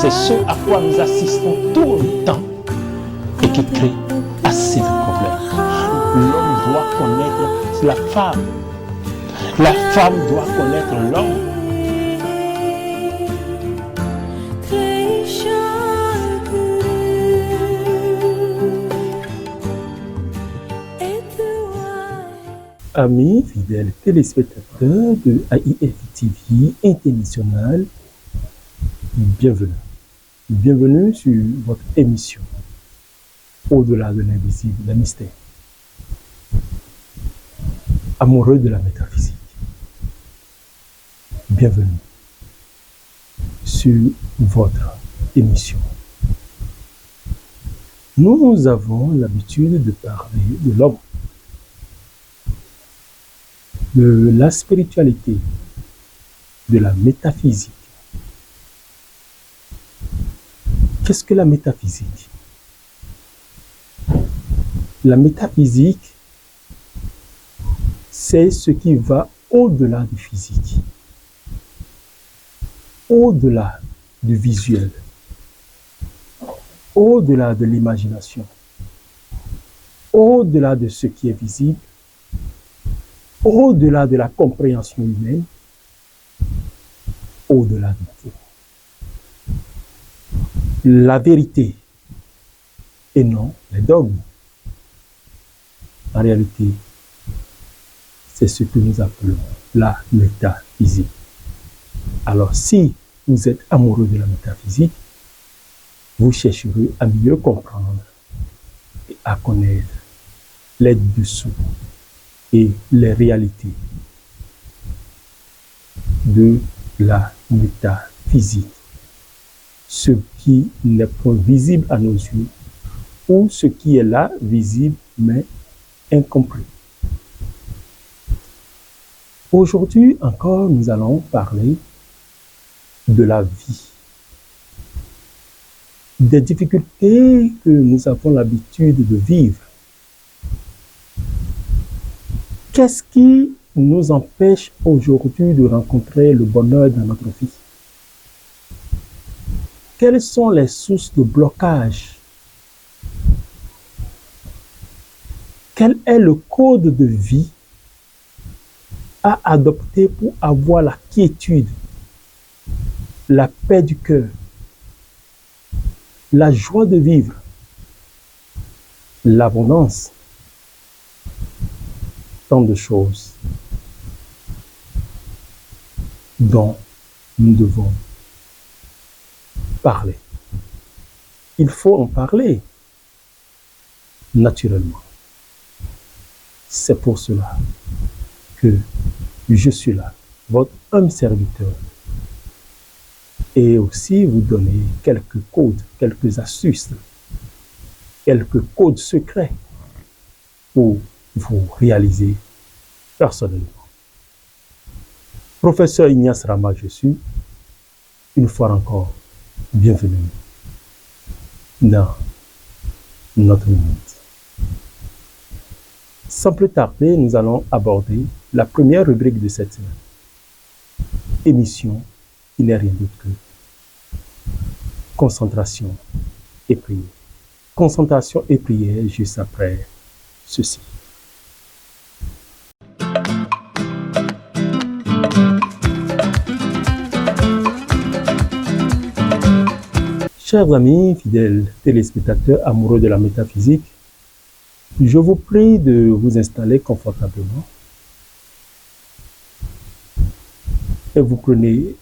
C'est ce à quoi nous assistons tout le temps et qui crée assez de problèmes. L'homme doit connaître la femme. La femme doit connaître l'homme. Amis fidèles téléspectateurs de AIF TV International, bienvenue. Bienvenue sur votre émission Au-delà de l'invisible, le mystère. Amoureux de la métaphysique. Bienvenue sur votre émission. Nous avons l'habitude de parler de l'homme, de la spiritualité, de la métaphysique. Qu'est-ce que la métaphysique? La métaphysique, c'est ce qui va au-delà du physique, au-delà du visuel, au-delà de l'imagination, au-delà de ce qui est visible, au-delà de la compréhension humaine, au-delà de tout. La vérité et non les dogmes. En réalité, c'est ce que nous appelons la métaphysique. Alors, si vous êtes amoureux de la métaphysique, vous chercherez à mieux comprendre et à connaître les dessous et les réalités de la métaphysique. Ce qui n'est point visible à nos yeux ou ce qui est là visible mais incompris. Aujourd'hui encore, nous allons parler de la vie, des difficultés que nous avons l'habitude de vivre. Qu'est-ce qui nous empêche aujourd'hui de rencontrer le bonheur dans notre vie? Quelles sont les sources de blocage? Quel est le code de vie à adopter pour avoir la quiétude, la paix du cœur, la joie de vivre, l'abondance? Tant de choses dont nous devons parler. Il faut en parler naturellement. C'est pour cela que je suis là, votre humble serviteur, et aussi vous donner quelques codes, quelques astuces, quelques codes secrets pour vous réaliser personnellement. Professeur Ignace Rama, je suis, une fois encore, bienvenue dans notre minute. Sans plus tarder, nous allons aborder la première rubrique de cette émission, qui n'est rien d'autre que concentration et prière. Concentration et prière juste après ceci. Chers amis, fidèles téléspectateurs amoureux de la métaphysique, je vous prie de vous installer confortablement et vous prenez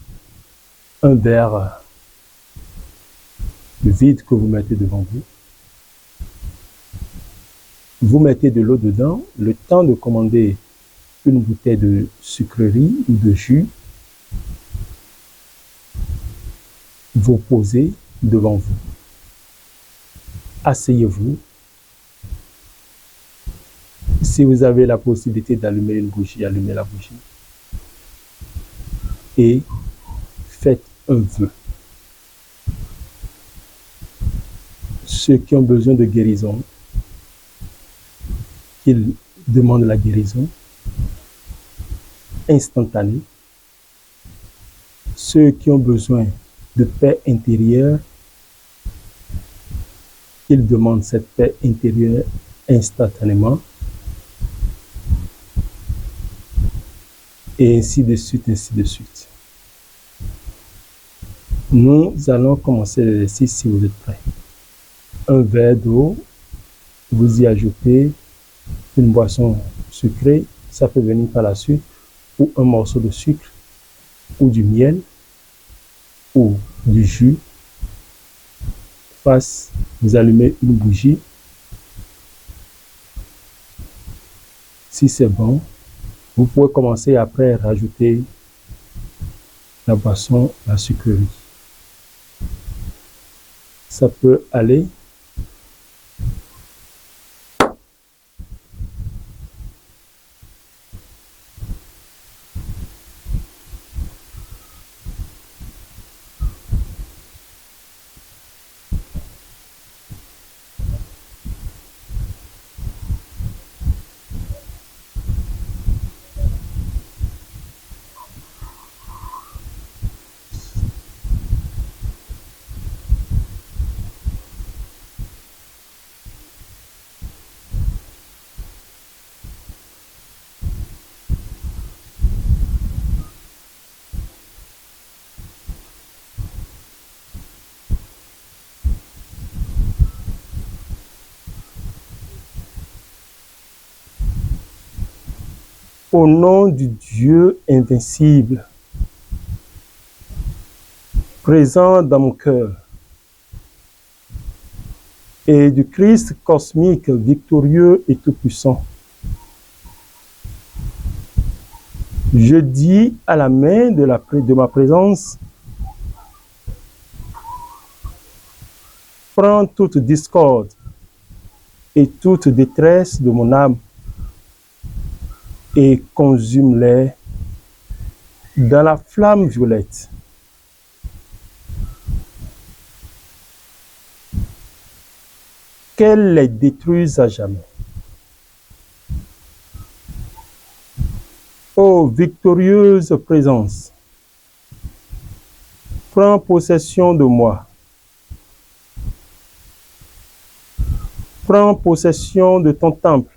un verre vide que vous mettez devant vous. Vous mettez de l'eau dedans, le temps de commander une bouteille de sucrerie ou de jus. Vous posez devant vous. Asseyez-vous. Si vous avez la possibilité d'allumer une bougie, allumez la bougie. Et faites un vœu. Ceux qui ont besoin de guérison, qu'ils demandent la guérison instantanée. Ceux qui ont besoin de paix intérieure, il demande cette paix intérieure instantanément. Et ainsi de suite, ainsi de suite. Nous allons commencer l'exercice si vous êtes prêts. Un verre d'eau, vous y ajoutez une boisson sucrée, ça peut venir par la suite, ou un morceau de sucre, ou du miel, ou du jus. Face, vous allumez une bougie. Si c'est bon, vous pouvez commencer après à rajouter la boisson, la sucrerie. Ça peut aller. Au nom du Dieu invincible, présent dans mon cœur, et du Christ cosmique, victorieux et tout-puissant, je dis à la main de ma présence, prends toute discorde et toute détresse de mon âme et consume-les dans la flamme violette. Qu'elle les détruise à jamais. Ô victorieuse présence, prends possession de moi. Prends possession de ton temple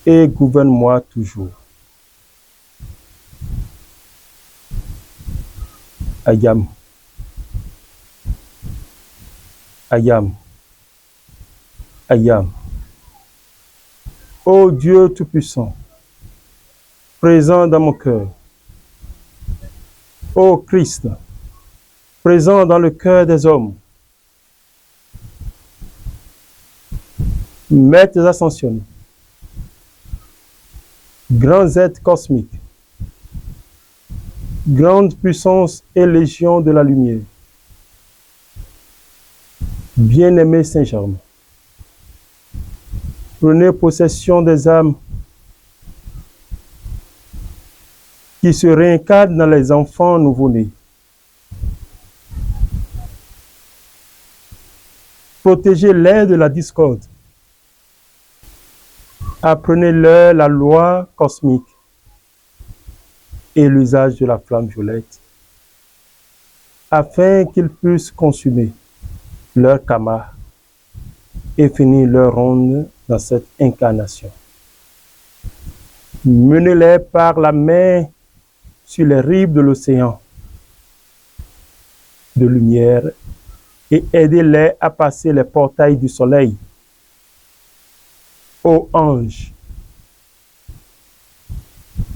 et gouverne-moi toujours. Ayam. Ayam. Ayam. Ô Dieu Tout-Puissant, présent dans mon cœur. Ô Christ, présent dans le cœur des hommes. Maîtres ascensionnés, grands êtres cosmiques, grande puissance et légion de la lumière, bien-aimé Saint-Germain, prenez possession des âmes qui se réincarnent dans les enfants nouveau-nés. Protégez-les de la discorde. Apprenez-leur la loi cosmique et l'usage de la flamme violette, afin qu'ils puissent consumer leur karma et finir leur ronde dans cette incarnation. Menez-les par la main sur les rives de l'océan de lumière et aidez-les à passer les portails du soleil. Ô ange,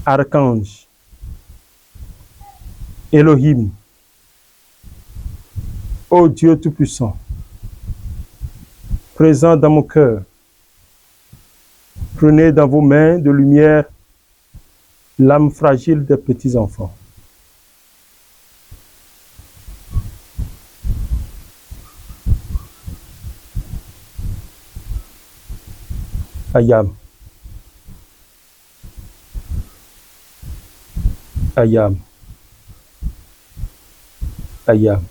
archange, Elohim, ô Dieu Tout-Puissant, présent dans mon cœur, prenez dans vos mains de lumière l'âme fragile des petits enfants. Ayam. Ayam. Ayam.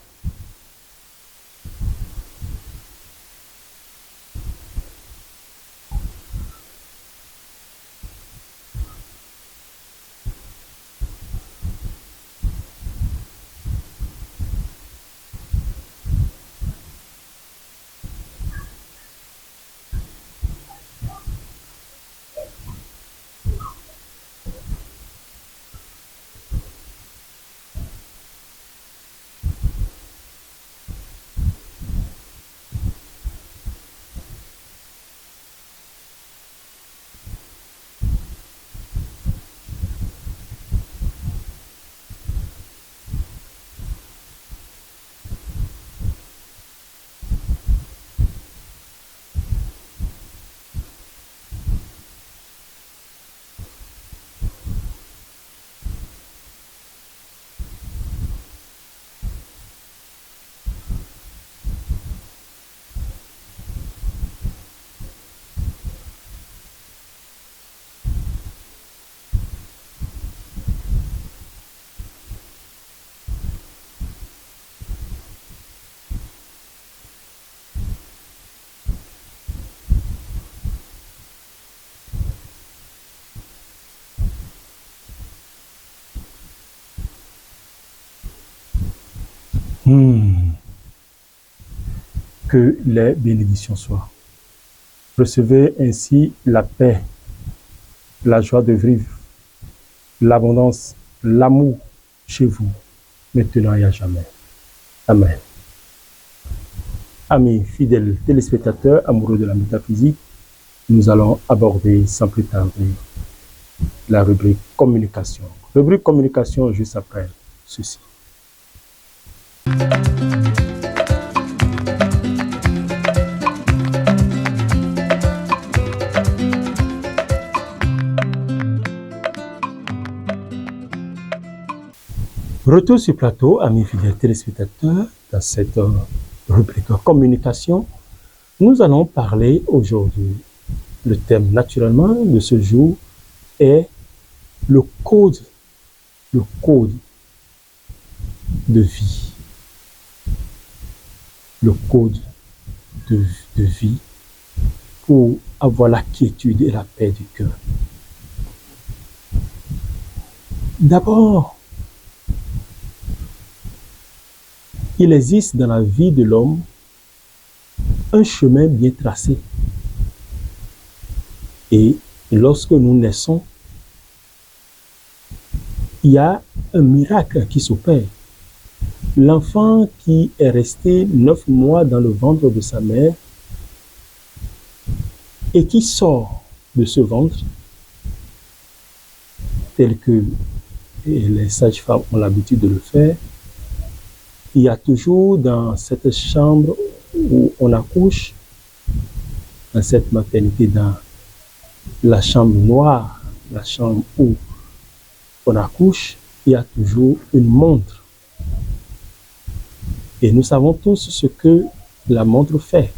Que les bénédictions soient. Recevez ainsi la paix, la joie de vivre, l'abondance, l'amour chez vous, maintenant et à jamais. Amen. Amis fidèles téléspectateurs, amoureux de la métaphysique, nous allons aborder sans plus tarder la rubrique communication. Rubrique communication juste après ceci. Retour sur plateau, amis fidèles téléspectateurs, dans cette rubrique communication, nous allons parler aujourd'hui. Le thème naturellement de ce jour est le code de vie. Le code de vie pour avoir la quiétude et la paix du cœur. D'abord, il existe dans la vie de l'homme un chemin bien tracé. Et lorsque nous naissons, il y a un miracle qui s'opère. L'enfant qui est resté 9 mois dans le ventre de sa mère et qui sort de ce ventre, tel que les sages-femmes ont l'habitude de le faire, il y a toujours dans cette chambre où on accouche, dans cette maternité, dans la chambre noire, la chambre où on accouche, il y a toujours une montre. Et nous savons tous ce que la montre fait.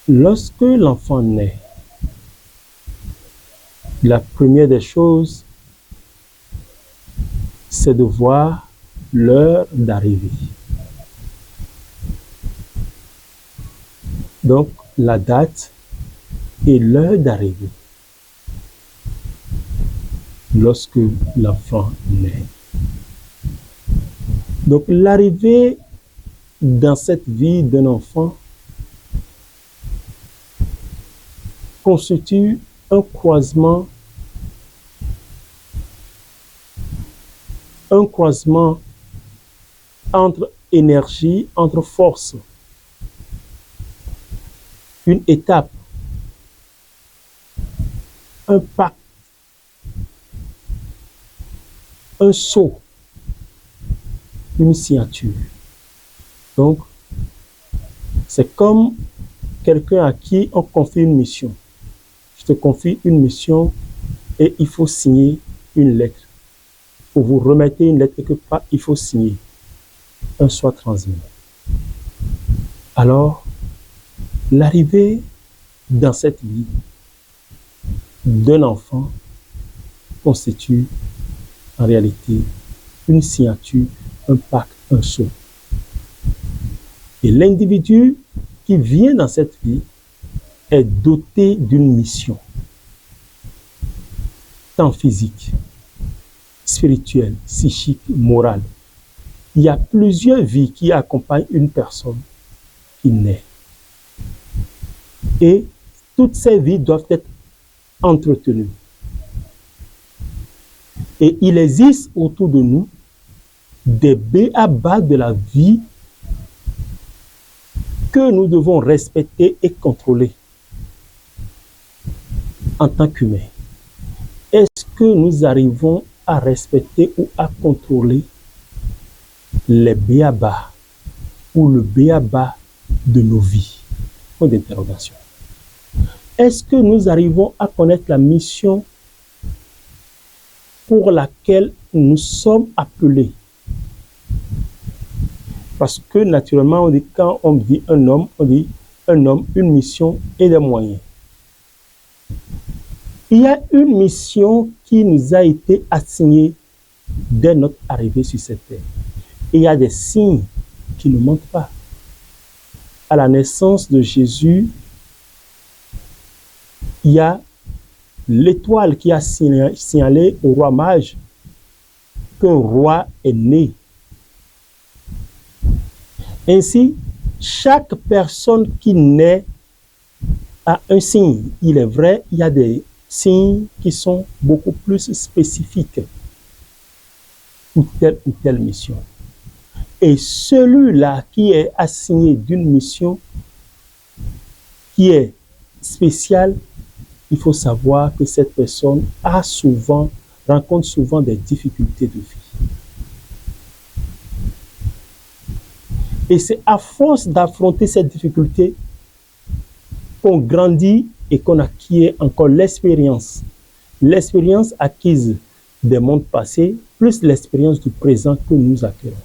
Lorsque l'enfant naît, la première des choses, c'est de voir l'heure d'arrivée. Donc, la date et l'heure d'arrivée lorsque l'enfant naît. Donc, l'arrivée dans cette vie d'un enfant constitue un croisement entre énergie, entre forces. Une étape, un pacte, un saut, une signature. Donc, c'est comme quelqu'un à qui on confie une mission. Je te confie une mission et il faut signer une lettre. Pour vous remettre une lettre quelque part, il faut signer. Un soit transmis. Alors, l'arrivée dans cette vie d'un enfant constitue en réalité une signature, un pacte, un sceau. Et l'individu qui vient dans cette vie est doté d'une mission, tant physique, spirituelle, psychique, morale. Il y a plusieurs vies qui accompagnent une personne qui naît. Et toutes ces vies doivent être entretenues. Et il existe autour de nous des b.a.-ba de la vie que nous devons respecter et contrôler en tant qu'humains. Est-ce que nous arrivons à respecter ou à contrôler les b.a.-ba ou le b.a.-ba de nos vies? Point d'interrogation. Est-ce que nous arrivons à connaître la mission pour laquelle nous sommes appelés? Parce que naturellement, on dit, quand on dit un homme, on dit un homme, une mission et des moyens. Il y a une mission qui nous a été assignée dès notre arrivée sur cette terre. Et il y a des signes qui ne mentent pas. À la naissance de Jésus, il y a l'étoile qui a signalé au roi mage qu'un roi est né Ainsi, chaque personne qui naît a un signe. Il est vrai, il y a des signes qui sont beaucoup plus spécifiques pour telle ou telle mission. Et celui-là qui est assigné d'une mission qui est spéciale, il faut savoir que cette personne rencontre souvent des difficultés de vie. Et c'est à force d'affronter cette difficulté qu'on grandit et qu'on acquiert encore l'expérience. L'expérience acquise des mondes passés, plus l'expérience du présent que nous acquérons.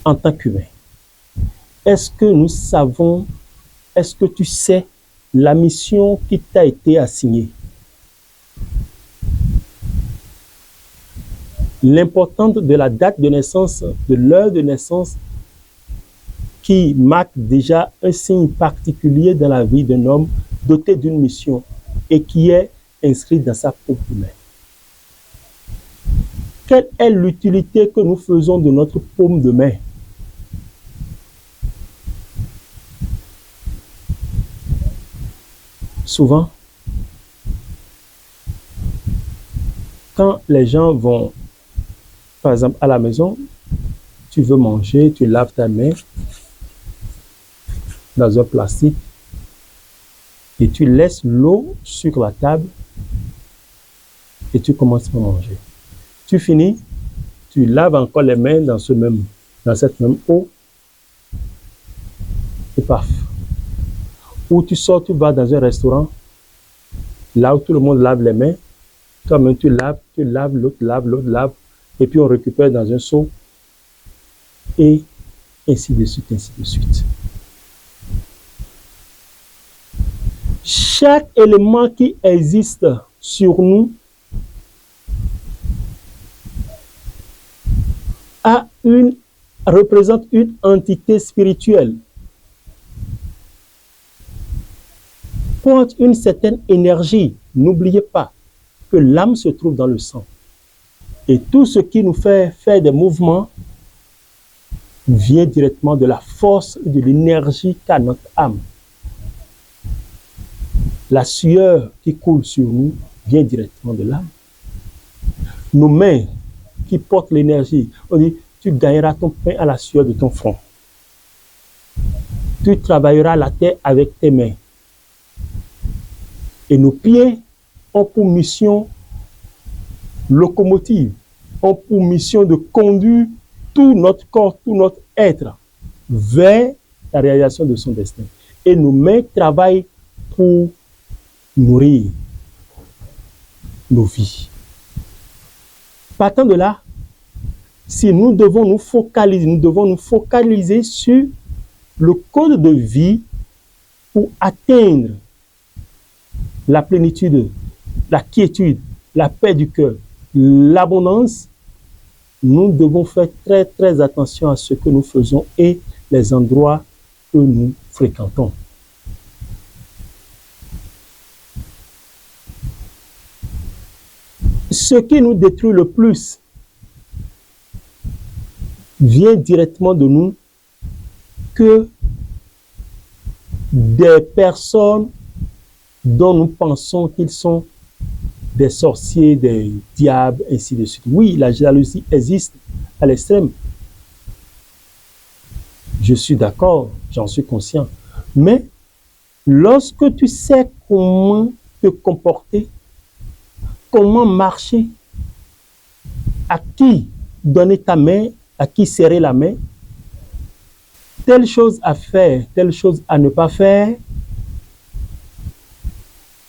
En tant qu'humain, est-ce que tu sais la mission qui t'a été assignée? L'importance de la date de naissance, de l'heure de naissance, qui marque déjà un signe particulier dans la vie d'un homme doté d'une mission et qui est inscrit dans sa propre main. Quelle est l'utilité que nous faisons de notre paume de main? Souvent, quand les gens vont, par exemple, à la maison, tu veux manger, tu laves ta main dans un plastique et tu laisses l'eau sur la table et tu commences à manger. Tu finis, tu laves encore les mains dans cette même eau et paf. Ou tu sors, tu vas dans un restaurant, là où tout le monde lave les mains, toi-même tu laves, l'autre lave, et puis on récupère dans un seau, et ainsi de suite, ainsi de suite. Chaque élément qui existe sur nous représente une entité spirituelle, porte une certaine énergie. N'oubliez pas que l'âme se trouve dans le sang. Et tout ce qui nous fait faire des mouvements vient directement de la force et de l'énergie qu'a notre âme. La sueur qui coule sur nous vient directement de l'âme. Nos mains qui portent l'énergie, on dit, tu gagneras ton pain à la sueur de ton front. Tu travailleras la terre avec tes mains. Et nos pieds ont pour mission locomotive, ont pour mission de conduire tout notre corps, tout notre être vers la réalisation de son destin. Et nos mains travaillent pour nourrir nos vies. Partant de là, si nous devons nous focaliser sur le code de vie pour atteindre la plénitude, la quiétude, la paix du cœur, l'abondance, nous devons faire très très attention à ce que nous faisons et les endroits que nous fréquentons. Ce qui nous détruit le plus vient directement de nous que des personnes dont nous pensons qu'ils sont des sorciers, des diables, ainsi de suite. Oui, la jalousie existe à l'extrême. Je suis d'accord, j'en suis conscient. Mais lorsque tu sais comment te comporter, comment marcher, à qui donner ta main, à qui serrer la main, telle chose à faire, telle chose à ne pas faire,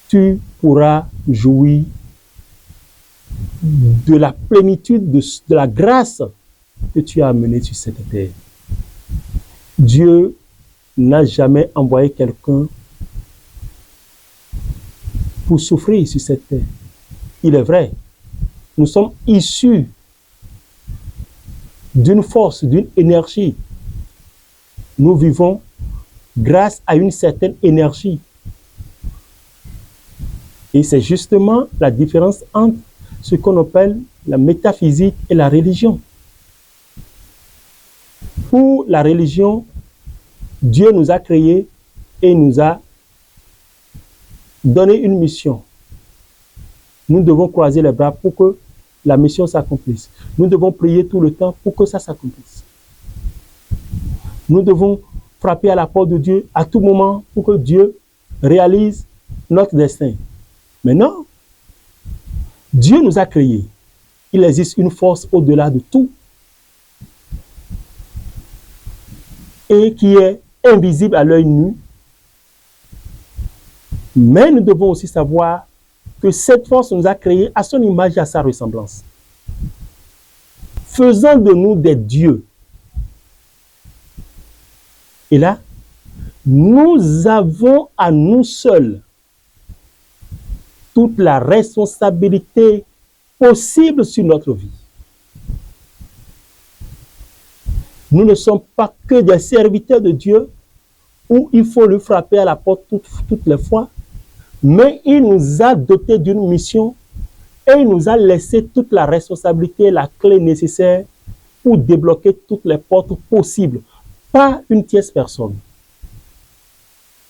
tu pourras jouir de la plénitude, de la grâce que tu as amenée sur cette terre. Dieu n'a jamais envoyé quelqu'un pour souffrir sur cette terre. Il est vrai, nous sommes issus d'une force, d'une énergie. Nous vivons grâce à une certaine énergie. Et c'est justement la différence entre ce qu'on appelle la métaphysique et la religion. Pour la religion, Dieu nous a créés et nous a donné une mission. Nous devons croiser les bras pour que la mission s'accomplisse. Nous devons prier tout le temps pour que ça s'accomplisse. Nous devons frapper à la porte de Dieu à tout moment pour que Dieu réalise notre destin. Mais non, Dieu nous a créés. Il existe une force au-delà de tout et qui est invisible à l'œil nu. Mais nous devons aussi savoir que cette force nous a créés à son image et à sa ressemblance, faisant de nous des dieux. Et là, nous avons à nous seuls toute la responsabilité possible sur notre vie. Nous ne sommes pas que des serviteurs de Dieu où il faut lui frapper à la porte toutes les fois, mais il nous a dotés d'une mission et il nous a laissé toute la responsabilité, la clé nécessaire pour débloquer toutes les portes possibles. Pas une tierce personne.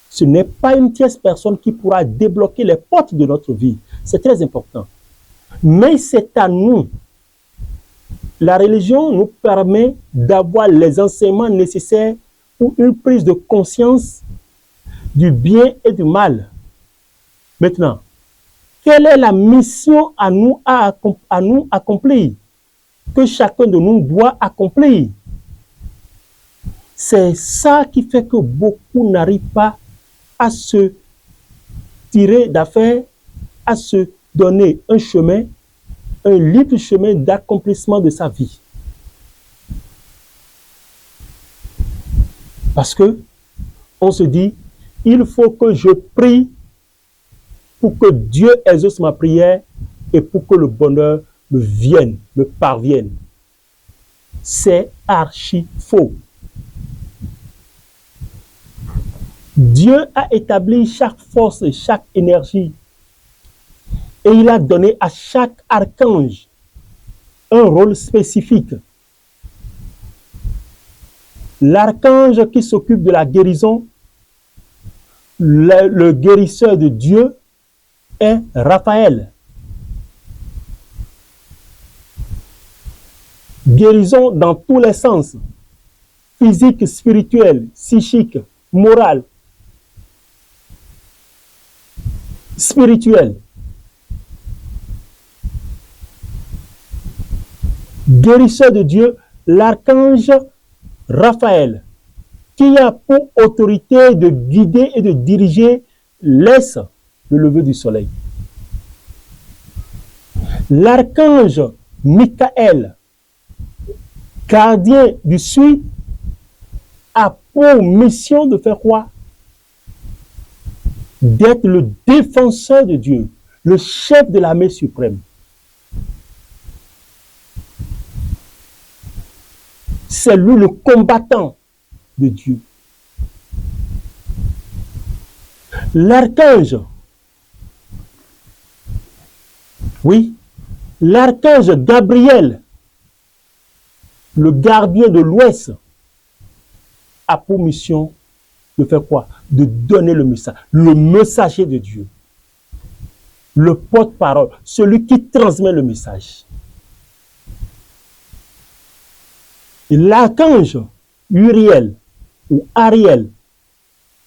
Ce n'est pas une tierce personne qui pourra débloquer les portes de notre vie. C'est très important. Mais c'est à nous. La religion nous permet d'avoir les enseignements nécessaires pour une prise de conscience du bien et du mal. Maintenant, quelle est la mission à nous accomplir, que chacun de nous doit accomplir? C'est ça qui fait que beaucoup n'arrivent pas à se tirer d'affaire, à se donner un chemin, un libre chemin d'accomplissement de sa vie. Parce que on se dit, il faut que je prie pour que Dieu exauce ma prière et pour que le bonheur me parvienne. C'est archi faux. Dieu a établi chaque force et chaque énergie et il a donné à chaque archange un rôle spécifique. L'archange qui s'occupe de la guérison, le guérisseur de Dieu est Raphaël. Guérison dans tous les sens, physique, spirituel, psychique, moral, spirituel. Guérisseur de Dieu, l'archange Raphaël, qui a pour autorité de guider et de diriger l'est, le lever du soleil. L'archange Michael, gardien du sud, a pour mission de faire quoi? D'être le défenseur de Dieu, le chef de l'armée suprême. C'est lui le combattant de Dieu. L'archange, oui, l'archange Gabriel, le gardien de l'Ouest, a pour mission de faire quoi? De donner le message, le messager de Dieu, le porte-parole, celui qui transmet le message. Et l'archange Uriel ou Ariel,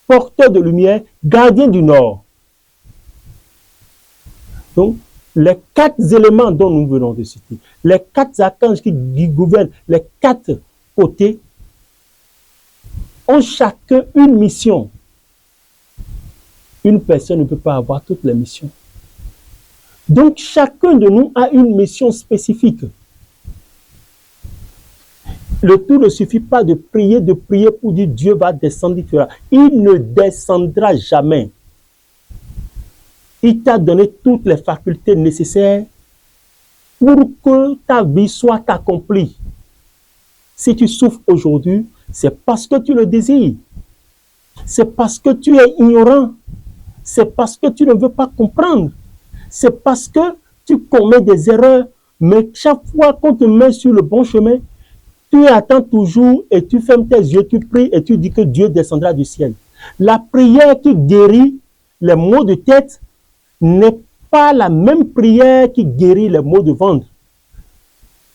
porteur de lumière, gardien du Nord. Donc, les 4 éléments dont nous venons de citer, les 4 archanges qui gouvernent les 4 côtés, ont chacun une mission. Une personne ne peut pas avoir toutes les missions. Donc, chacun de nous a une mission spécifique. Le tout ne suffit pas de prier pour dire Dieu va descendre, il fera. Il ne descendra jamais. Il t'a donné toutes les facultés nécessaires pour que ta vie soit accomplie. Si tu souffres aujourd'hui, c'est parce que tu le désires. C'est parce que tu es ignorant. C'est parce que tu ne veux pas comprendre. C'est parce que tu commets des erreurs. Mais chaque fois qu'on te met sur le bon chemin, tu attends toujours et tu fermes tes yeux, tu pries et tu dis que Dieu descendra du ciel. La prière qui guérit les maux de tête n'est pas la même prière qui guérit les maux de ventre.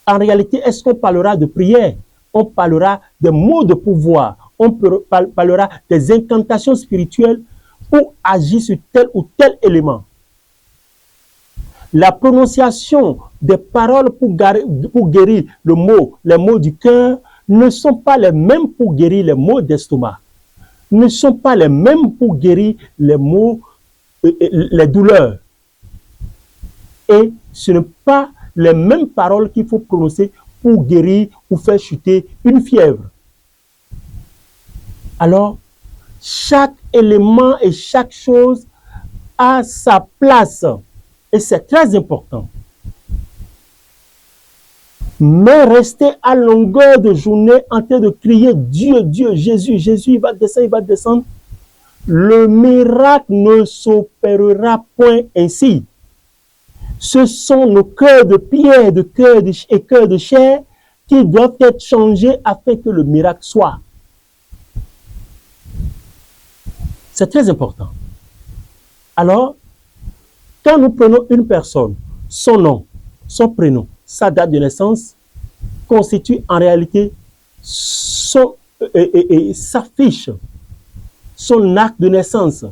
En réalité, est-ce qu'on parlera de prière? On parlera des mots de pouvoir. On parlera des incantations spirituelles pour agir sur tel ou tel élément. La prononciation des paroles pour guérir les maux du cœur ne sont pas les mêmes pour guérir les maux d'estomac. Ne sont pas les mêmes pour guérir les maux, les douleurs. Et ce n'est pas les mêmes paroles qu'il faut prononcer pour guérir ou faire chuter une fièvre. Alors, chaque élément et chaque chose a sa place. Et c'est très important. Mais rester à longueur de journée en train de crier Dieu, Dieu, Jésus, Jésus, il va descendre, il va descendre. Le miracle ne s'opérera point ainsi. Ce sont nos cœurs de pierre, de cœur et cœurs de chair qui doivent être changés afin que le miracle soit. C'est très important. Alors, quand nous prenons une personne, son nom, son prénom, sa date de naissance, constitue en réalité sa fiche, son acte de naissance.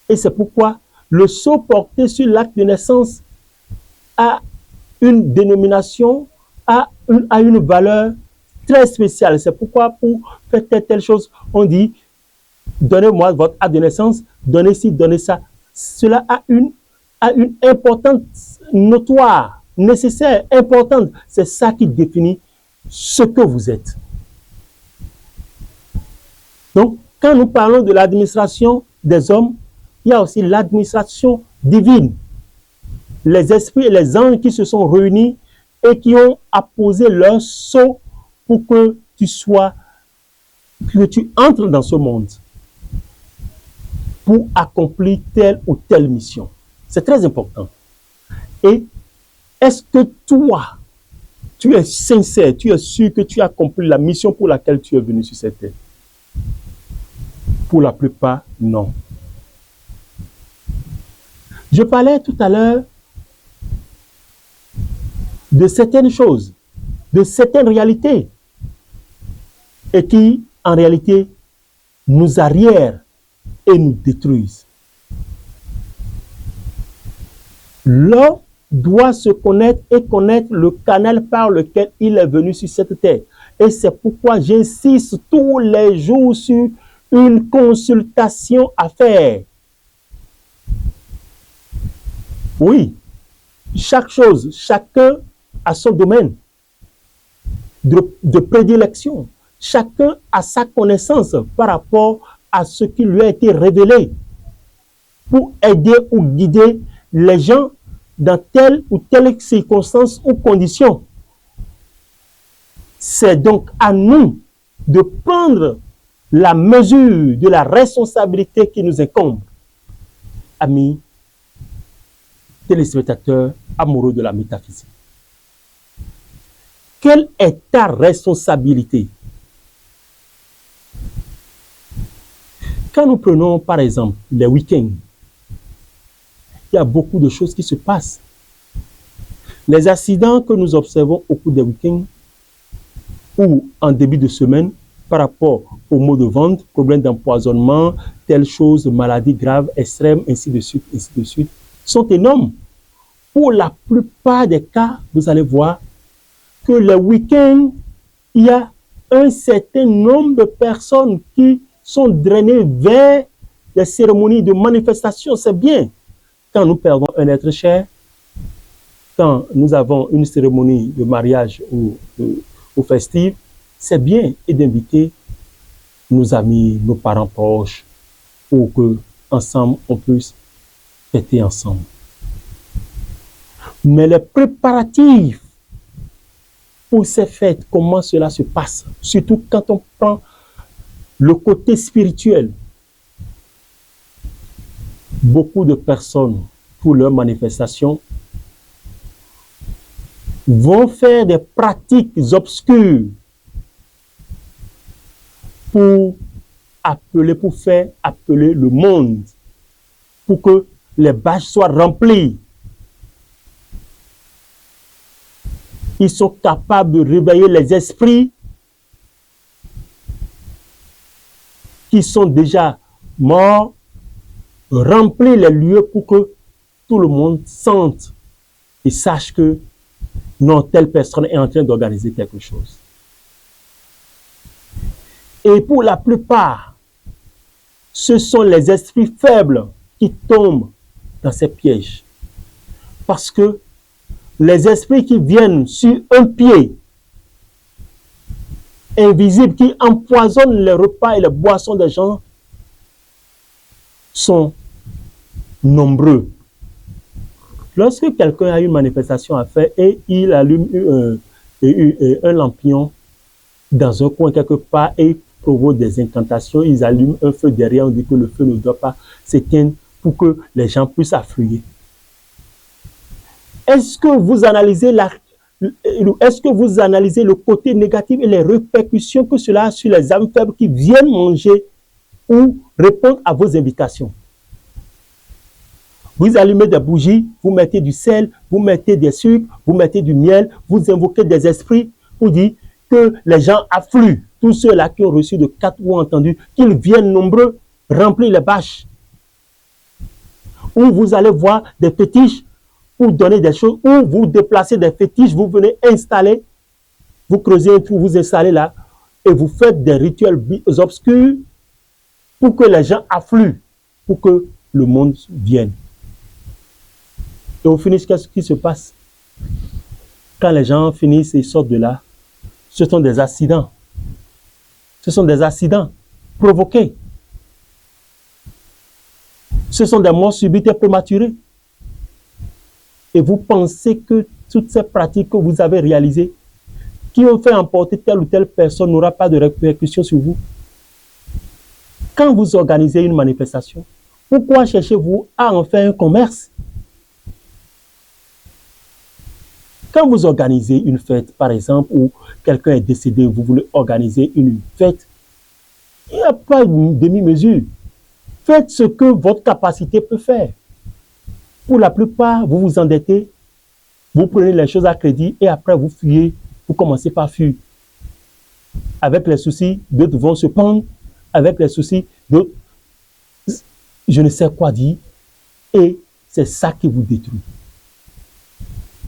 Et c'est pourquoi le sceau porté sur l'acte de naissance a une dénomination, a une valeur très spéciale. C'est pourquoi pour faire telle chose, on dit donnez-moi votre acte de naissance, donnez ci, donnez ça. Cela a une importance notoire, nécessaire, importante. C'est ça qui définit ce que vous êtes. Donc, quand nous parlons de l'administration des hommes, il y a aussi l'administration divine. Les esprits et les anges qui se sont réunis et qui ont apposé leur sceau pour que tu entres dans ce monde pour accomplir telle ou telle mission. C'est très important. Et est-ce que toi, tu es sincère, tu es sûr que tu as accompli la mission pour laquelle tu es venu sur cette terre? Pour la plupart, non. Je parlais tout à l'heure de certaines choses, de certaines réalités, et qui, en réalité, nous arrièrent et nous détruisent. L'homme doit se connaître et connaître le canal par lequel il est venu sur cette terre. Et c'est pourquoi j'insiste tous les jours sur une consultation à faire. Oui, chaque chose, chacun a son domaine de prédilection. Chacun a sa connaissance par rapport à ce qui lui a été révélé pour aider ou guider les gens dans telle ou telle circonstance ou condition. C'est donc à nous de prendre la mesure de la responsabilité qui nous incombe. Amis, téléspectateurs amoureux de la métaphysique, quelle est ta responsabilité? Quand nous prenons par exemple les week-ends, il y a beaucoup de choses qui se passent. Les accidents que nous observons au cours des week-ends ou en début de semaine par rapport aux maux de ventre, problèmes d'empoisonnement, telles choses, maladies graves, extrêmes, ainsi de suite, sont énormes. Pour la plupart des cas, vous allez voir que les week-ends, il y a un certain nombre de personnes qui sont drainées vers les cérémonies de manifestation. C'est bien. Quand nous perdons un être cher, quand nous avons une cérémonie de mariage ou festive, c'est bien et d'inviter nos amis, nos parents proches, pour que ensemble on puisse fêter ensemble. Mais les préparatifs pour ces fêtes, comment cela se passe, surtout quand on prend le côté spirituel. Beaucoup de personnes, pour leurs manifestations, vont faire des pratiques obscures pour faire appeler le monde, pour que les bâches soient remplies. Ils sont capables de réveiller les esprits qui sont déjà morts, remplir les lieux pour que tout le monde sente et sache que non, telle personne est en train d'organiser quelque chose. Et pour la plupart, ce sont les esprits faibles qui tombent dans ces pièges. Parce que les esprits qui viennent sur un pied invisible, qui empoisonnent les repas et les boissons des gens, sont nombreux. Lorsque quelqu'un a une manifestation à faire et il allume un lampion dans un coin quelque part et provoque des incantations, ils allument un feu derrière, on dit que le feu ne doit pas s'éteindre pour que les gens puissent affluer. Est-ce que vous analysez le côté négatif et les répercussions que cela a sur les âmes faibles qui viennent manger ou répondre à vos invitations? Vous allumez des bougies, vous mettez du sel, vous mettez des sucres, vous mettez du miel, vous invoquez des esprits pour dire que les gens affluent. Tous ceux-là qui ont reçu de 4 ou entendus, qu'ils viennent nombreux remplir les bâches. Ou vous allez voir des fétiches pour donner des choses, ou vous déplacez des fétiches, vous venez installer, vous creusez un trou, vous installez là, et vous faites des rituels obscurs pour que les gens affluent, pour que le monde vienne. Et au finish, qu'est-ce qui se passe? Quand les gens finissent et sortent de là, ce sont des accidents. Ce sont des accidents provoqués. Ce sont des morts subites et prématurées. Et vous pensez que toutes ces pratiques que vous avez réalisées, qui ont fait emporter telle ou telle personne, n'aura pas de répercussions sur vous? Quand vous organisez une manifestation, pourquoi cherchez-vous à en faire un commerce? Quand vous organisez une fête, par exemple, où quelqu'un est décédé, vous voulez organiser une fête, il n'y a pas une demi-mesure. Faites ce que votre capacité peut faire. Pour la plupart, vous vous endettez, vous prenez les choses à crédit et après vous fuyez, vous commencez par fuir. Avec les soucis, d'autres vont se pendre. Avec les soucis, d'autres, je ne sais quoi dire. Et c'est ça qui vous détruit.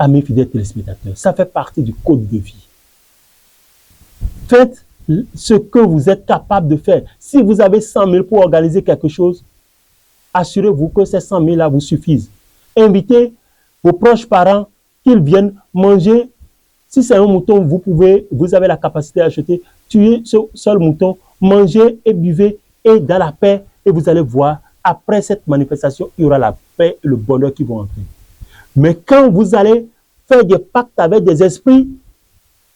Amis fidèles téléspectateurs, ça fait partie du code de vie. Faites ce que vous êtes capable de faire. Si vous avez 100 000 pour organiser quelque chose, assurez-vous que ces 100 000 là vous suffisent. Invitez vos proches parents qu'ils viennent manger. Si c'est un mouton, vous avez la capacité d'acheter, tuer ce seul mouton, mangez et buvez et dans la paix. Et vous allez voir, après cette manifestation, il y aura la paix et le bonheur qui vont entrer. Mais quand vous allez faire des pactes avec des esprits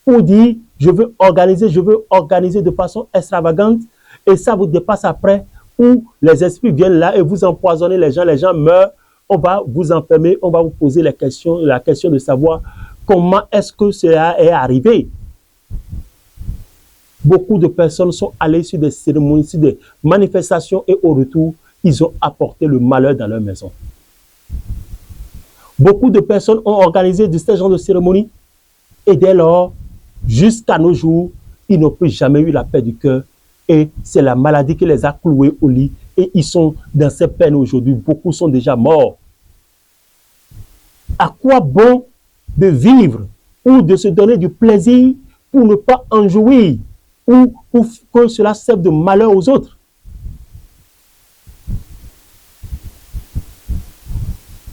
pour dire je veux organiser de façon extravagante et ça vous dépasse après, où les esprits viennent là et vous empoisonnez les gens meurent, on va vous enfermer, on va vous poser la question de savoir comment est-ce que cela est arrivé. Beaucoup de personnes sont allées sur des cérémonies, sur des manifestations et au retour, ils ont apporté le malheur dans leur maison. Beaucoup de personnes ont organisé de ce genre de cérémonie et dès lors, jusqu'à nos jours, ils n'ont plus jamais eu la paix du cœur et c'est la maladie qui les a cloués au lit et ils sont dans ces peines aujourd'hui. Beaucoup sont déjà morts. À quoi bon de vivre ou de se donner du plaisir pour ne pas en jouir ou pour que cela serve de malheur aux autres?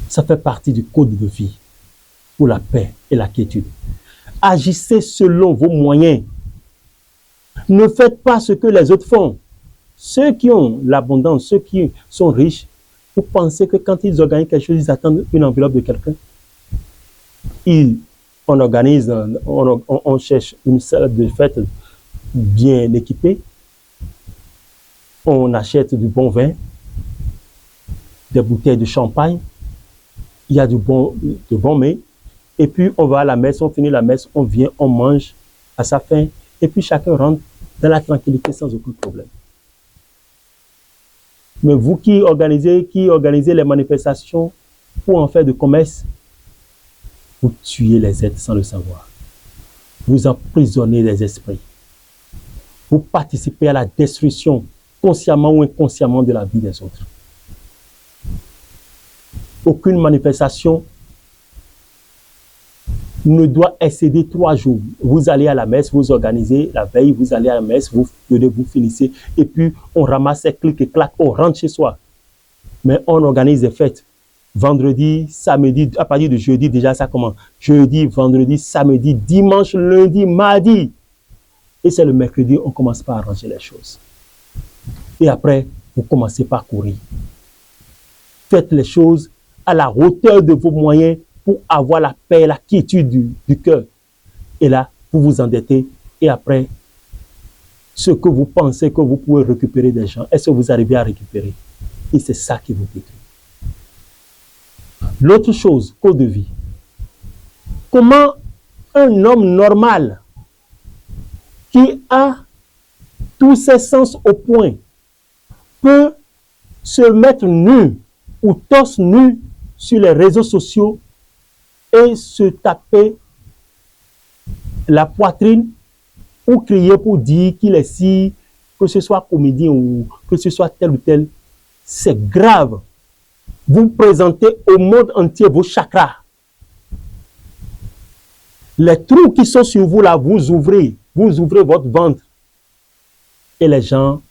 Ça fait partie du code de vie pour la paix et la quiétude. Agissez selon vos moyens. Ne faites pas ce que les autres font. Ceux qui ont l'abondance, ceux qui sont riches, vous pensez que quand ils organisent quelque chose, ils attendent une enveloppe de quelqu'un? On cherche une salle de fête bien équipée. On achète du bon vin, des bouteilles de champagne. Il y a de bon mets. Et puis, on va à la messe, on finit la messe, on vient, on mange à sa faim. Et puis, chacun rentre dans la tranquillité sans aucun problème. Mais vous qui organisez les manifestations pour en faire de commerce, vous tuez les êtres sans le savoir. Vous emprisonnez les esprits. Vous participez à la destruction, consciemment ou inconsciemment, de la vie des autres. Aucune manifestation ne doit excéder 3 jours. Vous allez à la messe, vous organisez la veille, vous allez à la messe, vous finissez, et puis on ramasse les clics et clac, on rentre chez soi. Mais on organise des fêtes. Vendredi, samedi, à partir de jeudi, déjà ça commence. Jeudi, vendredi, samedi, dimanche, lundi, mardi. Et c'est le mercredi, on commence par arranger les choses. Et après, vous commencez par courir. Faites les choses à la hauteur de vos moyens pour avoir la paix, la quiétude du cœur. Et là, vous vous endettez. Et après, ce que vous pensez que vous pouvez récupérer des gens, est-ce que vous arrivez à récupérer? Et c'est ça qui vous détruit. L'autre chose, code de vie. Comment un homme normal qui a tous ses sens au point peut se mettre nu ou torse nu sur les réseaux sociaux et se taper la poitrine ou crier pour dire qu'il est si, que ce soit comédien ou que ce soit tel ou tel, c'est grave. Vous présentez au monde entier vos chakras. Les trous qui sont sur vous là, vous ouvrez votre ventre. Et les gens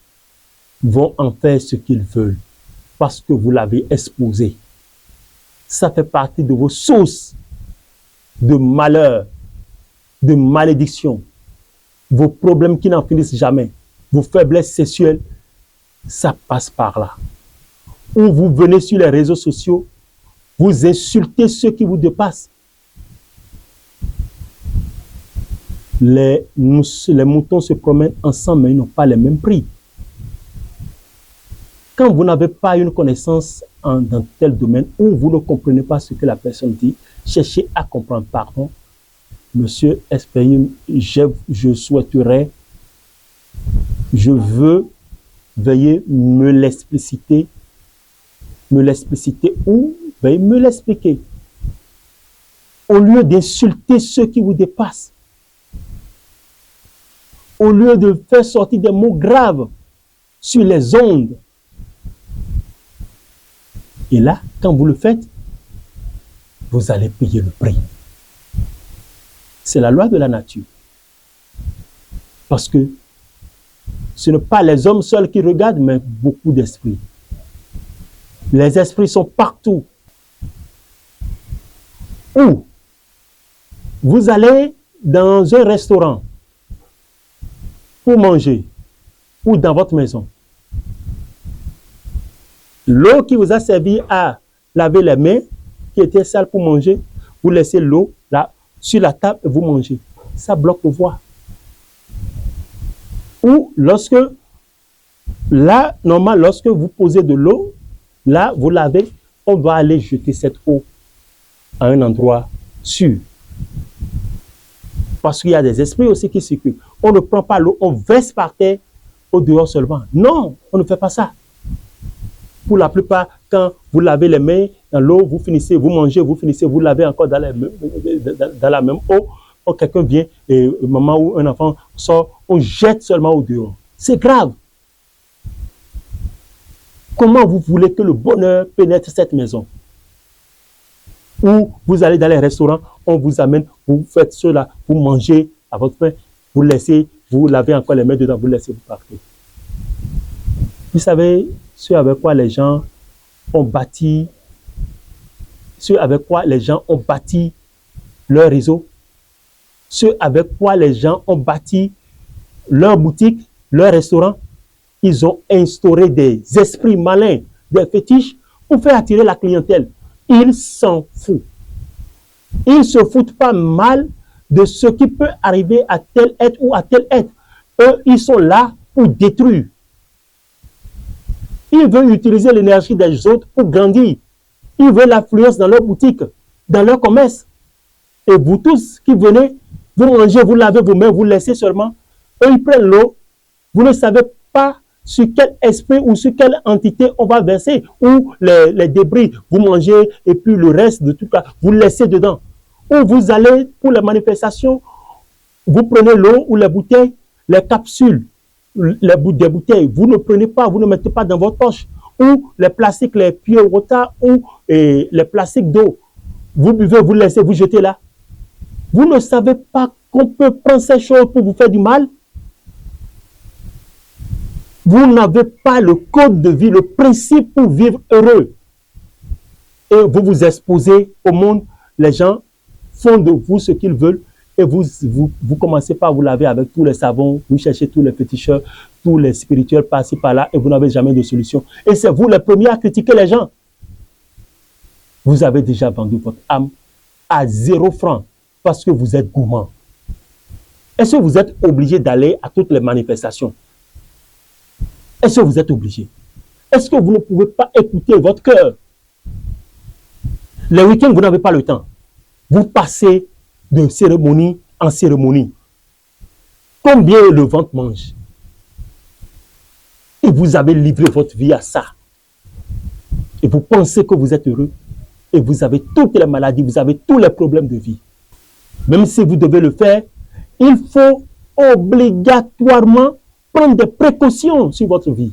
vont en faire ce qu'ils veulent parce que vous l'avez exposé. Ça fait partie de vos sources de malheur, de malédiction, vos problèmes qui n'en finissent jamais, vos faiblesses sexuelles, ça passe par là. Ou vous venez sur les réseaux sociaux, vous insultez ceux qui vous dépassent. Les moutons se promènent ensemble, mais ils n'ont pas les mêmes prix. Quand vous n'avez pas une connaissance dans tel domaine, ou vous ne comprenez pas ce que la personne dit, cherchez à comprendre. Pardon, monsieur Espérien, je souhaiterais, je veux, veuillez me l'expliciter ou veuillez me l'expliquer. Au lieu d'insulter ceux qui vous dépassent, au lieu de faire sortir des mots graves sur les ondes. Et là, quand vous le faites, vous allez payer le prix. C'est la loi de la nature. Parce que ce n'est pas les hommes seuls qui regardent, mais beaucoup d'esprits. Les esprits sont partout. Ou vous allez dans un restaurant pour manger, ou dans votre maison. L'eau qui vous a servi à laver les mains, qui était sale pour manger, vous laissez l'eau là sur la table et vous mangez. Ça bloque vos voies. Ou lorsque, là, normalement, lorsque vous posez de l'eau, là, vous lavez, on doit aller jeter cette eau à un endroit sûr. Parce qu'il y a des esprits aussi qui circulent. On ne prend pas l'eau, on verse par terre au dehors seulement. Non, on ne fait pas ça. Pour la plupart, quand vous lavez les mains dans l'eau, vous finissez, vous mangez, vous finissez, vous lavez encore dans la même eau. Ou quelqu'un vient, et maman ou un enfant sort, on jette seulement au dehors. C'est grave. Comment vous voulez que le bonheur pénètre cette maison? Ou vous allez dans les restaurants, on vous amène, vous faites cela, vous mangez à votre pain, vous laissez, vous lavez encore les mains dedans, vous laissez, vous partez. Vous savez, ce avec quoi les gens ont bâti, leur réseau, ce avec quoi les gens ont bâti leur boutique, leur restaurant, ils ont instauré des esprits malins, des fétiches pour faire attirer la clientèle. Ils s'en foutent. Ils ne se foutent pas mal de ce qui peut arriver à tel être ou à tel être. Eux, ils sont là pour détruire. Ils veulent utiliser l'énergie des autres pour grandir. Ils veulent l'affluence dans leur boutique, dans leur commerce. Et vous tous qui venez, vous mangez, vous lavez vos mains, vous laissez seulement. Eux, ils prennent l'eau, Vous ne savez pas sur quel esprit ou sur quelle entité on va verser, ou les débris, vous mangez et puis le reste de tout ça, vous laissez dedans. Ou vous allez pour les manifestations, vous prenez l'eau ou les bouteilles, les capsules, des bouteilles, vous ne prenez pas, vous ne mettez pas dans votre poche. Ou les plastiques, les pure water ou les plastiques d'eau. Vous buvez, vous laissez, vous jetez là. Vous ne savez pas qu'on peut prendre ces choses pour vous faire du mal. Vous n'avez pas le code de vie, le principe pour vivre heureux. Et vous vous exposez au monde. Les gens font de vous ce qu'ils veulent. Et vous commencez par vous laver avec tous les savons. Vous cherchez tous les féticheurs, tous les spirituels par-ci, par-là. Et vous n'avez jamais de solution. Et c'est vous les premiers à critiquer les gens. Vous avez déjà vendu votre âme à 0 francs parce que vous êtes gourmand. Est-ce que vous êtes obligé d'aller à toutes les manifestations? Est-ce que vous êtes obligé? Est-ce que vous ne pouvez pas écouter votre cœur? Les week-ends, vous n'avez pas le temps. Vous passez de cérémonie en cérémonie. Combien le ventre mange? Et vous avez livré votre vie à ça. Et vous pensez que vous êtes heureux. Et vous avez toutes les maladies, vous avez tous les problèmes de vie. Même si vous devez le faire, il faut obligatoirement prendre des précautions sur votre vie.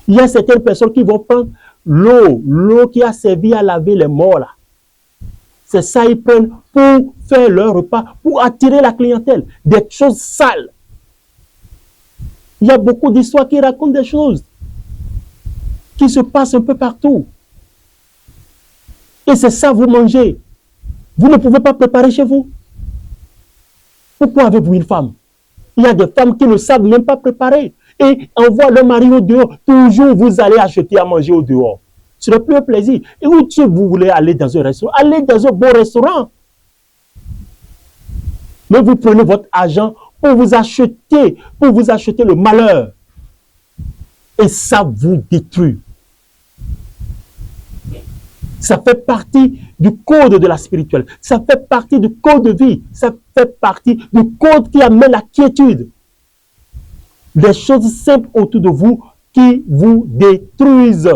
Il y a certaines personnes qui vont prendre l'eau qui a servi à laver les morts là. C'est ça ils prennent pour faire leur repas, pour attirer la clientèle, des choses sales. Il y a beaucoup d'histoires qui racontent des choses qui se passent un peu partout. Et c'est ça vous mangez. Vous ne pouvez pas préparer chez vous. Pourquoi avez-vous une femme? Il y a des femmes qui ne savent même pas préparer et envoient leur mari au dehors. Toujours vous allez acheter à manger au dehors. Ce n'est plus un plaisir. Et où vous voulez aller dans un restaurant? Allez dans un bon restaurant. Mais vous prenez votre argent pour vous acheter le malheur. Et ça vous détruit. Ça fait partie du code de la spirituelle. Ça fait partie du code de vie. Ça fait partie du code qui amène la quiétude. Des choses simples autour de vous qui vous détruisent,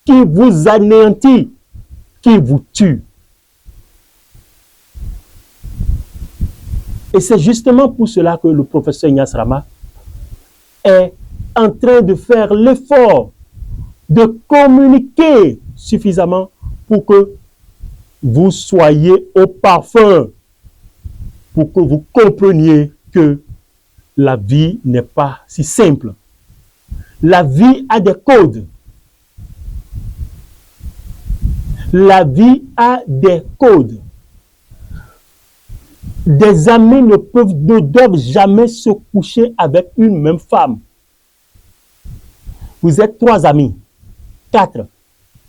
qui vous anéantissent, qui vous tuent. Et c'est justement pour cela que le professeur Ignace Rama est en train de faire l'effort de communiquer suffisamment pour que vous soyez au parfum, pour que vous compreniez que la vie n'est pas si simple. La vie a des codes. La vie a des codes. Des amis ne doivent jamais se coucher avec une même femme. Vous êtes 3 amis, 4,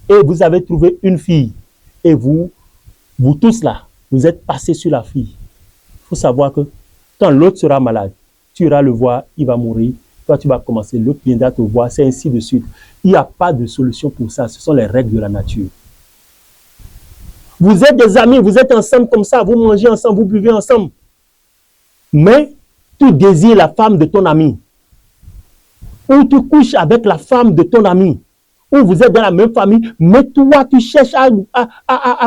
et vous avez trouvé une fille. Et vous tous là, vous êtes passés sur la fille. Il faut savoir que quand l'autre sera malade, tu iras le voir, il va mourir. Toi, tu vas commencer, l'autre viendra te voir, c'est ainsi de suite. Il n'y a pas de solution pour ça. Ce sont les règles de la nature. Vous êtes des amis, vous êtes ensemble comme ça, vous mangez ensemble, vous buvez ensemble. Mais tu désires la femme de ton ami. Ou tu couches avec la femme de ton ami. Ou vous êtes dans la même famille, mais toi, tu cherches à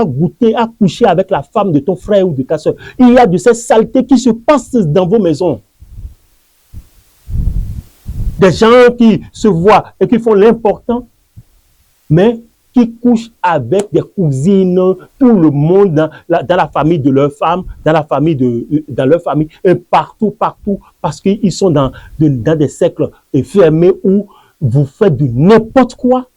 goûter, à coucher avec la femme de ton frère ou de ta soeur. Il y a de ces saletés qui se passent dans vos maisons. Des gens qui se voient et qui font l'important, mais qui couchent avec des cousines, tout le monde dans la famille de leur femme, dans leur famille, et partout, parce qu'ils sont dans des cercles fermés où vous faites de n'importe quoi.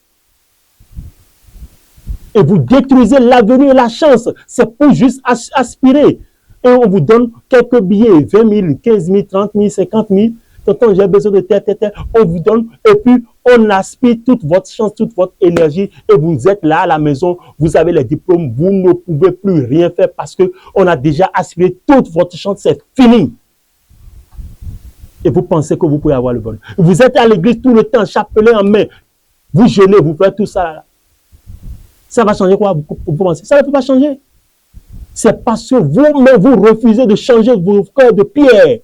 Et vous détruisez l'avenir et la chance. C'est pour juste aspirer. Et on vous donne quelques billets, 20 000, 15 000, 30 000, 50 000. Tonton, j'ai besoin de terre. On vous donne, et puis on aspire toute votre chance, toute votre énergie, et vous êtes là à la maison, vous avez les diplômes, vous ne pouvez plus rien faire parce qu'on a déjà aspiré toute votre chance, c'est fini. Et vous pensez que vous pouvez avoir le bonheur. Vous êtes à l'église tout le temps, chapelet en main, vous jeûnez, vous faites tout ça. Ça va changer quoi? Vous pensez? Ça ne peut pas changer. C'est parce que vous-même, vous refusez de changer vos cœurs de pierre.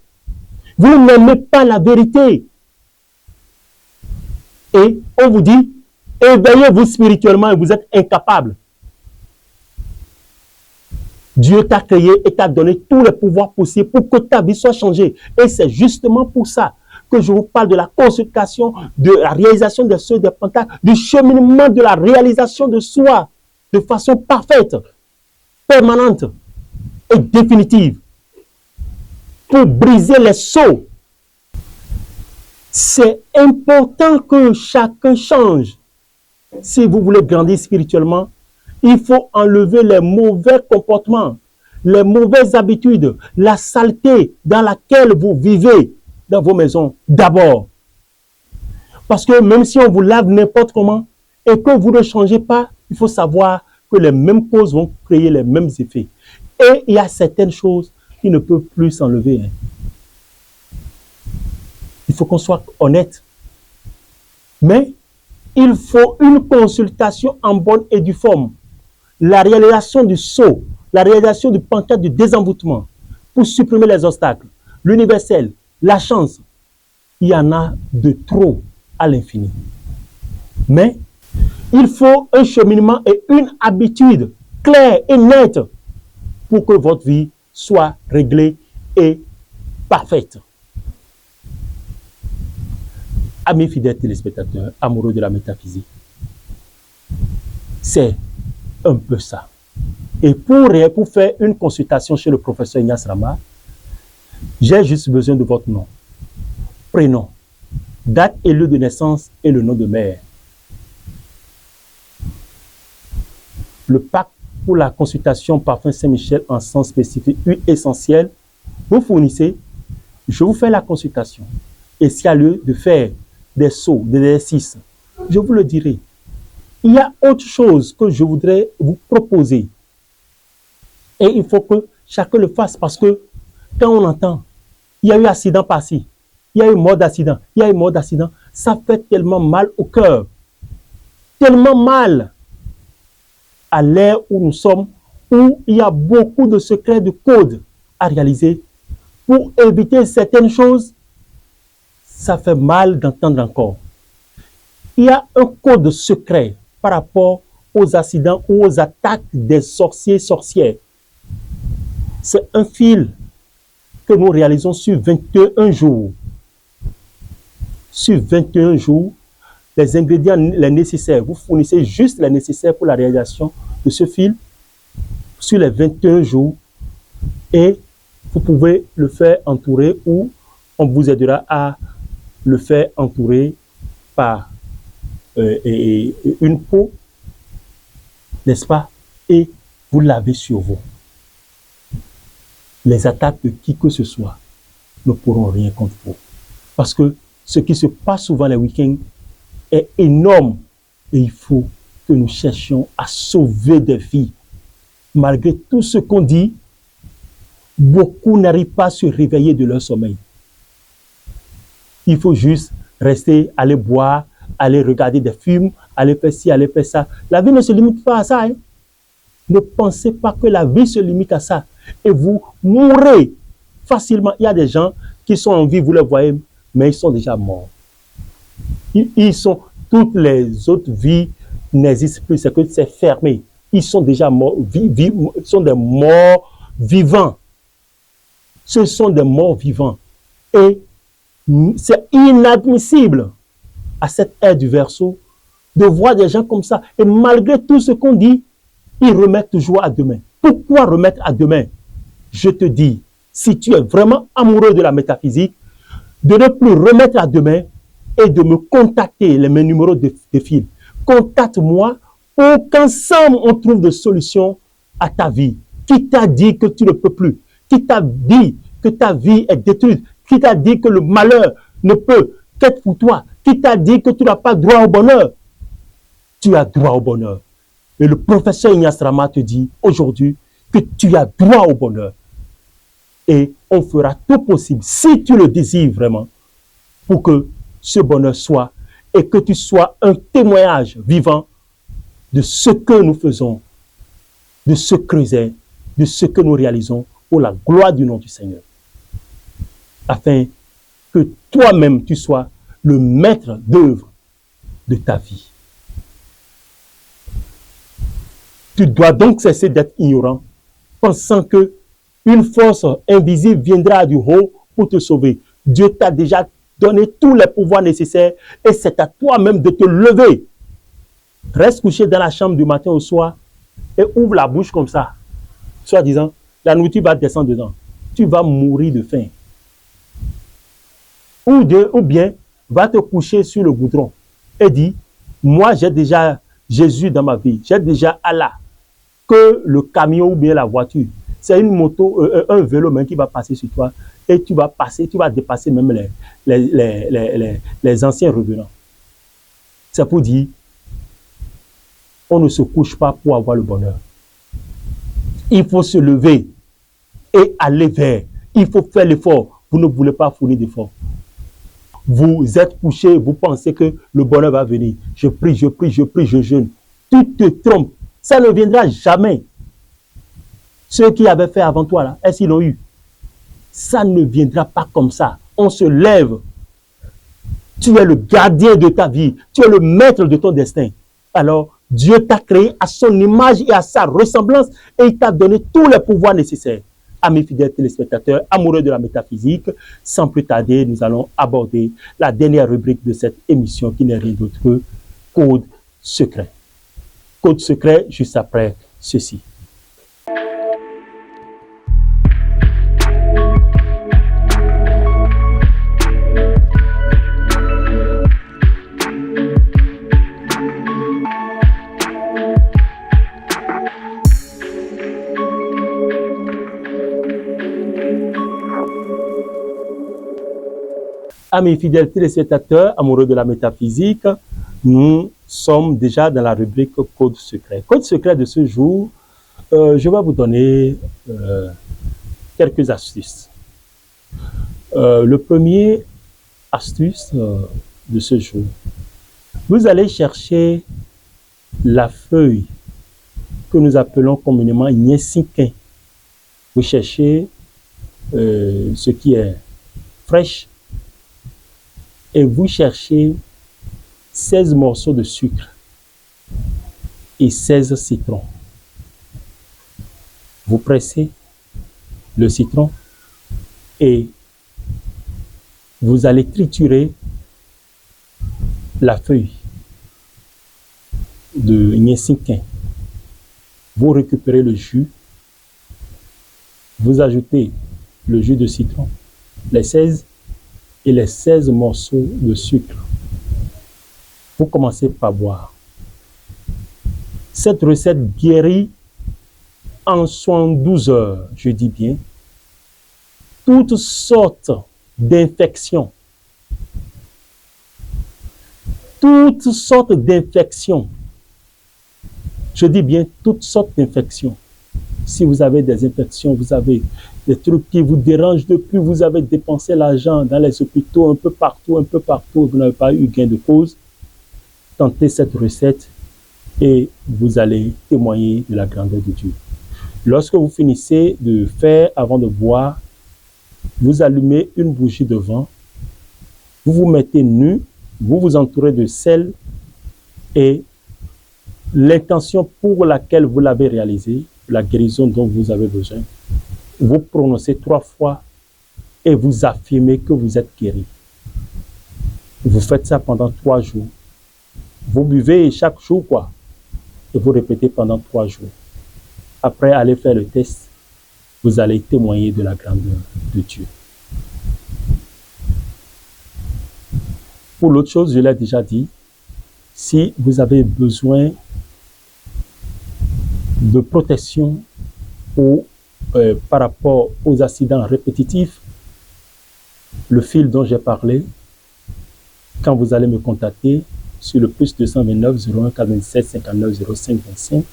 Vous n'aimez pas la vérité. Et on vous dit, éveillez-vous spirituellement et vous êtes incapable. Dieu t'a créé et t'a donné tous les pouvoirs possibles pour que ta vie soit changée. Et c'est justement pour ça que je vous parle de la consécration, de la réalisation des seuils des pentacles, du cheminement de la réalisation de soi de façon parfaite, permanente et définitive. Pour briser les sceaux. C'est important que chacun change. Si vous voulez grandir spirituellement, il faut enlever les mauvais comportements, les mauvaises habitudes, la saleté dans laquelle vous vivez dans vos maisons d'abord. Parce que même si on vous lave n'importe comment et que vous ne changez pas, il faut savoir que les mêmes causes vont créer les mêmes effets. Et il y a certaines choses qui ne peuvent plus s'enlever. Il faut qu'on soit honnête. Mais il faut une consultation en bonne et due forme. La réalisation du sceau, la réalisation du pentacule du désenvoûtement pour supprimer les obstacles, l'universel, la chance. Il y en a de trop à l'infini. Mais il faut un cheminement et une habitude claire et nette pour que votre vie soit réglée et parfaite. Amis fidèles téléspectateurs, amoureux de la métaphysique, c'est un peu ça. Et pour faire une consultation chez le professeur Ignace Rama, j'ai juste besoin de votre nom, prénom, date et lieu de naissance et le nom de mère. Le pack pour la consultation Parfum Saint-Michel en sens spécifique, huile essentielle, vous fournissez, je vous fais la consultation. Et s'il y a lieu de faire des sauts, des exercices, je vous le dirai. Il y a autre chose que je voudrais vous proposer. Et il faut que chacun le fasse parce que quand on entend, il y a eu accident par-ci, il y a eu mort d'accident, il y a eu mort d'accident, ça fait tellement mal au cœur. Tellement mal à l'ère où nous sommes, où il y a beaucoup de secrets de code à réaliser. Pour éviter certaines choses, ça fait mal d'entendre encore. Il y a un code secret par rapport aux accidents ou aux attaques des sorciers, sorcières. C'est un fil que nous réalisons sur 21 jours. Sur 21 jours, les ingrédients les nécessaires, vous fournissez juste les nécessaires pour la réalisation de ce fil sur les 21 jours et vous pouvez le faire entourer ou on vous aidera à le faire entourer par une peau, n'est-ce pas? Et vous lavez sur vous. Les attaques de qui que ce soit ne pourront rien contre vous. Parce que ce qui se passe souvent les week-ends est énorme et il faut que nous cherchions à sauver des vies. Malgré tout ce qu'on dit, beaucoup n'arrivent pas à se réveiller de leur sommeil. Il faut juste rester, aller boire, aller regarder des films, aller faire ci, aller faire ça. La vie ne se limite pas à ça. Hein? Ne pensez pas que la vie se limite à ça. Et vous mourrez facilement. Il y a des gens qui sont en vie, vous les voyez, mais ils sont déjà morts. Toutes les autres vies n'existent plus, c'est que c'est fermé. Ils sont déjà morts, sont des morts vivants. Ce sont des morts vivants. Et c'est inadmissible à cette ère du Verseau de voir des gens comme ça. Et malgré tout ce qu'on dit, ils remettent toujours à demain. Pourquoi remettre à demain? Je te dis, si tu es vraiment amoureux de la métaphysique, de ne plus remettre à demain et de me contacter, mes numéros de fil. Contacte-moi pour qu'ensemble on trouve des solutions à ta vie. Qui t'a dit que tu ne peux plus? Qui t'a dit que ta vie est détruite? Qui t'a dit que le malheur ne peut qu'être pour toi? Qui t'a dit que tu n'as pas droit au bonheur? Tu as droit au bonheur. Et le professeur Ignace Rama te dit aujourd'hui que tu as droit au bonheur. Et on fera tout possible, si tu le désires vraiment, pour que ce bonheur soit et que tu sois un témoignage vivant de ce que nous faisons, de ce creuset, de ce que nous réalisons pour la gloire du nom du Seigneur. Afin que toi-même, tu sois le maître d'œuvre de ta vie. Tu dois donc cesser d'être ignorant, pensant que une force invisible viendra du haut pour te sauver. Dieu t'a déjà donné tous les pouvoirs nécessaires et c'est à toi-même de te lever. Reste couché dans la chambre du matin au soir et ouvre la bouche comme ça, soit disant, la nourriture va descendre dedans. Tu vas mourir de faim. Ou bien, va te coucher sur le goudron et dis, moi j'ai déjà Jésus dans ma vie, j'ai déjà Allah. Que le camion ou bien la voiture, c'est une moto, un vélo même qui va passer sur toi et tu vas dépasser même les anciens revenants. C'est pour dire, on ne se couche pas pour avoir le bonheur. Il faut se lever et aller vers. Il faut faire l'effort. Vous ne voulez pas fournir d'effort. Vous êtes couché, vous pensez que le bonheur va venir. Je prie, je jeûne. Tu te trompes. Ça ne viendra jamais. Ceux qui avaient fait avant toi, là, est-ce qu'ils l'ont eu? Ça ne viendra pas comme ça. On se lève. Tu es le gardien de ta vie. Tu es le maître de ton destin. Alors, Dieu t'a créé à son image et à sa ressemblance et il t'a donné tous les pouvoirs nécessaires. Amis fidèles téléspectateurs, amoureux de la métaphysique, sans plus tarder, nous allons aborder la dernière rubrique de cette émission qui n'est rien d'autre que Code secret. Code secret, juste après ceci. Amis fidèles téléspectateurs, amoureux de la métaphysique, nous sommes déjà dans la rubrique Code secret. Code secret de ce jour, je vais vous donner quelques astuces. Le premier astuce de ce jour, vous allez chercher la feuille que nous appelons communément Nyesinquin. Vous cherchez ce qui est fraîche et vous cherchez 16 morceaux de sucre et 16 citrons. Vous pressez le citron et vous allez triturer la feuille de Nyesinquin. Vous récupérez le jus, vous ajoutez le jus de citron, les 16 et les 16 morceaux de sucre. Vous commencez par boire. Cette recette guérit en 72 heures, je dis bien, toutes sortes d'infections. Toutes sortes d'infections. Je dis bien toutes sortes d'infections. Si vous avez des infections, vous avez des trucs qui vous dérangent depuis, vous avez dépensé l'argent dans les hôpitaux, un peu partout, vous n'avez pas eu gain de cause, tentez cette recette et vous allez témoigner de la grandeur de Dieu. Lorsque vous finissez de faire avant de boire, vous allumez une bougie devant, vous vous mettez nu, vous vous entourez de sel et l'intention pour laquelle vous l'avez réalisée, la guérison dont vous avez besoin, vous prononcez 3 fois et vous affirmez que vous êtes guéri. Vous faites ça pendant 3 jours. Vous buvez chaque jour, et vous répétez pendant 3 jours. Après, allez faire le test. Vous allez témoigner de la grandeur de Dieu. Pour l'autre chose, je l'ai déjà dit, si vous avez besoin de protection par rapport aux accidents répétitifs, le fil dont j'ai parlé, quand vous allez me contacter sur le plus 229 01 97 59 05 25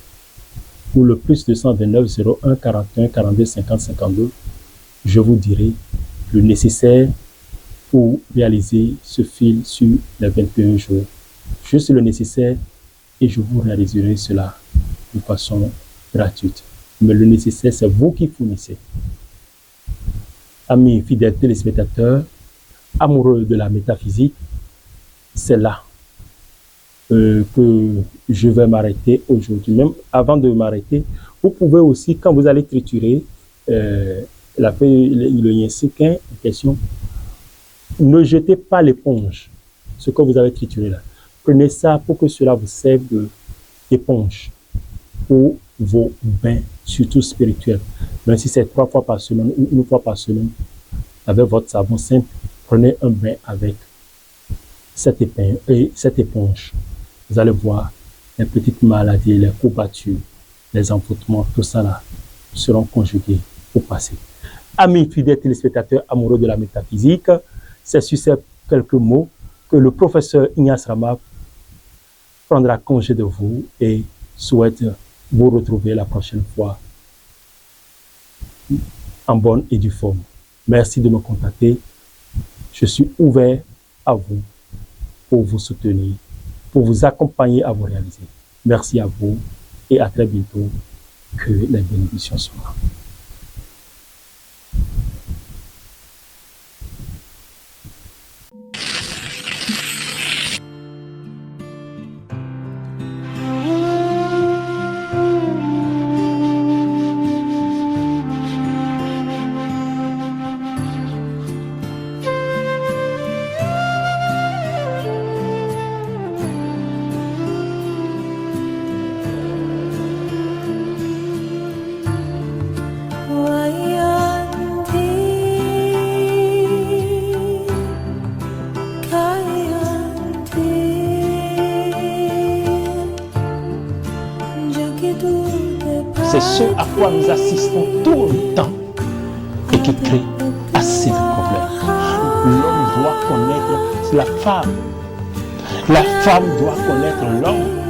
ou le plus 229 01 41 42 50 52, je vous dirai le nécessaire pour réaliser ce fil sur les 21 jours. Juste le nécessaire et je vous réaliserai cela de façon gratuite. Mais le nécessaire, c'est vous qui fournissez. Amis fidèles téléspectateurs, amoureux de la métaphysique, c'est là que je vais m'arrêter aujourd'hui. Même avant de m'arrêter, vous pouvez aussi, quand vous allez triturer la feuille, le yensiquin en question, ne jetez pas l'éponge, ce que vous avez trituré là. Prenez ça pour que cela vous serve d'éponge pour vos bains, surtout spirituels. Même si c'est 3 fois par semaine ou 1 fois par semaine, avec votre savon simple, prenez un bain avec cette éponge. Vous allez voir les petites maladies, les courbatures, les envoûtements, tout ça là seront conjugués au passé. Amis fidèles téléspectateurs amoureux de la métaphysique, c'est sur ces quelques mots que le professeur Ignace Rama prendra congé de vous et souhaite vous retrouver la prochaine fois en bonne et due forme. Merci de me contacter. Je suis ouvert à vous pour vous soutenir, pour vous accompagner à vous réaliser. Merci à vous et à très bientôt. Que les bénédictions soient là. C'est ce à quoi nous assistons tout le temps et qui crée assez de problèmes. L'homme doit connaître la femme. La femme doit connaître l'homme.